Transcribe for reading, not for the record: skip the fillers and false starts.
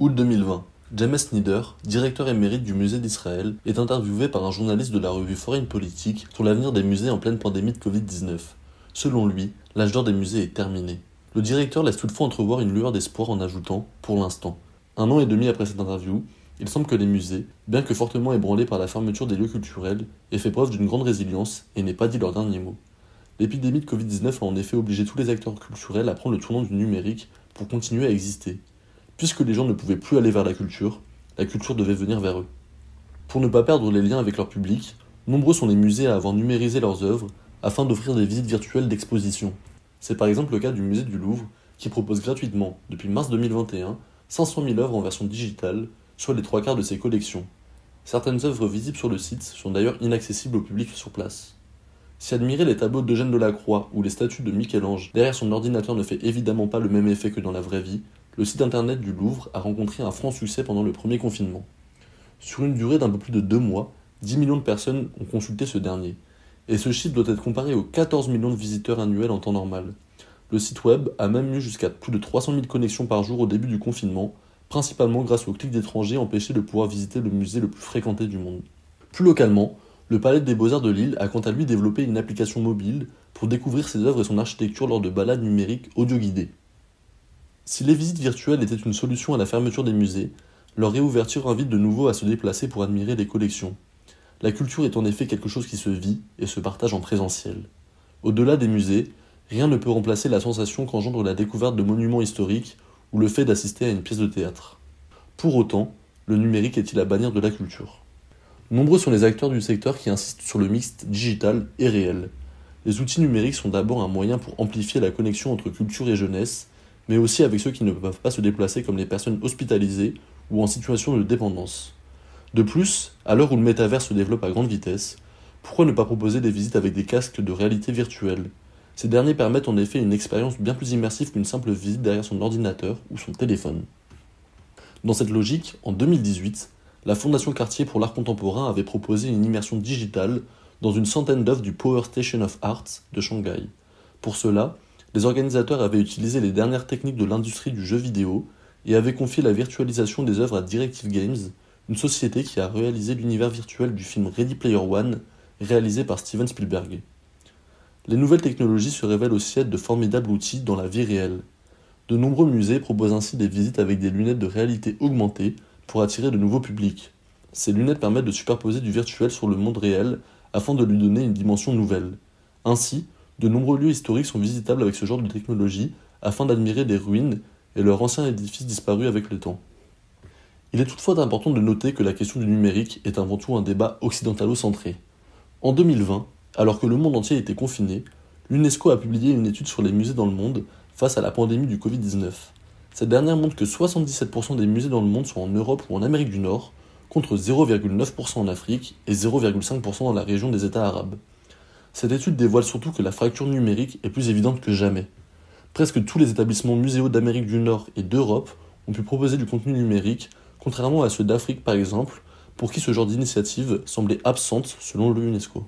Août 2020. James Snyder, directeur émérite du musée d'Israël, est interviewé par un journaliste de la revue Foreign Politic sur l'avenir des musées en pleine pandémie de Covid-19. Selon lui, l'âge d'or des musées est terminé. Le directeur laisse toutefois entrevoir une lueur d'espoir en ajoutant « pour l'instant ». 1 an et demi après cette interview, il semble que les musées, bien que fortement ébranlés par la fermeture des lieux culturels, aient fait preuve d'une grande résilience et n'aient pas dit leur dernier mot. L'épidémie de Covid-19 a en effet obligé tous les acteurs culturels à prendre le tournant du numérique pour continuer à exister. Puisque les gens ne pouvaient plus aller vers la culture devait venir vers eux. Pour ne pas perdre les liens avec leur public, nombreux sont les musées à avoir numérisé leurs œuvres afin d'offrir des visites virtuelles d'exposition. C'est par exemple le cas du musée du Louvre, qui propose gratuitement, depuis mars 2021, 500 000 œuvres en version digitale, soit les 3/4 de ses collections. Certaines œuvres visibles sur le site sont d'ailleurs inaccessibles au public sur place. Si admirer les tableaux d'Eugène Delacroix ou les statues de Michel-Ange derrière son ordinateur ne fait évidemment pas le même effet que dans la vraie vie, le site internet du Louvre a rencontré un franc succès pendant le premier confinement. Sur une durée d'un peu plus de 2 mois, 10 millions de personnes ont consulté ce dernier. Et ce chiffre doit être comparé aux 14 millions de visiteurs annuels en temps normal. Le site web a même eu jusqu'à plus de 300 000 connexions par jour au début du confinement, principalement grâce aux clics d'étrangers empêchés de pouvoir visiter le musée le plus fréquenté du monde. Plus localement, le Palais des Beaux-Arts de Lille a quant à lui développé une application mobile pour découvrir ses œuvres et son architecture lors de balades numériques audio-guidées. Si les visites virtuelles étaient une solution à la fermeture des musées, leur réouverture invite de nouveau à se déplacer pour admirer les collections. La culture est en effet quelque chose qui se vit et se partage en présentiel. Au-delà des musées, rien ne peut remplacer la sensation qu'engendre la découverte de monuments historiques ou le fait d'assister à une pièce de théâtre. Pour autant, le numérique est-il à bannir de la culture ? Nombreux sont les acteurs du secteur qui insistent sur le mixte digital et réel. Les outils numériques sont d'abord un moyen pour amplifier la connexion entre culture et jeunesse, mais aussi avec ceux qui ne peuvent pas se déplacer comme les personnes hospitalisées ou en situation de dépendance. De plus, à l'heure où le métavers se développe à grande vitesse, pourquoi ne pas proposer des visites avec des casques de réalité virtuelle ? Ces derniers permettent en effet une expérience bien plus immersive qu'une simple visite derrière son ordinateur ou son téléphone. Dans cette logique, en 2018, la Fondation Cartier pour l'art contemporain avait proposé une immersion digitale dans une centaine d'œuvres du Power Station of Arts de Shanghai. Pour cela, les organisateurs avaient utilisé les dernières techniques de l'industrie du jeu vidéo et avaient confié la virtualisation des œuvres à Directive Games, une société qui a réalisé l'univers virtuel du film Ready Player One, réalisé par Steven Spielberg. Les nouvelles technologies se révèlent aussi être de formidables outils dans la vie réelle. De nombreux musées proposent ainsi des visites avec des lunettes de réalité augmentée pour attirer de nouveaux publics. Ces lunettes permettent de superposer du virtuel sur le monde réel afin de lui donner une dimension nouvelle. Ainsi, de nombreux lieux historiques sont visitables avec ce genre de technologie afin d'admirer des ruines et leurs anciens édifices disparus avec le temps. Il est toutefois important de noter que la question du numérique est avant tout un débat occidentalo-centré. En 2020, alors que le monde entier était confiné, l'UNESCO a publié une étude sur les musées dans le monde face à la pandémie du Covid-19. Cette dernière montre que 77% des musées dans le monde sont en Europe ou en Amérique du Nord, contre 0,9% en Afrique et 0,5% dans la région des États arabes. Cette étude dévoile surtout que la fracture numérique est plus évidente que jamais. Presque tous les établissements muséaux d'Amérique du Nord et d'Europe ont pu proposer du contenu numérique, contrairement à ceux d'Afrique par exemple, pour qui ce genre d'initiative semblait absente selon l'UNESCO.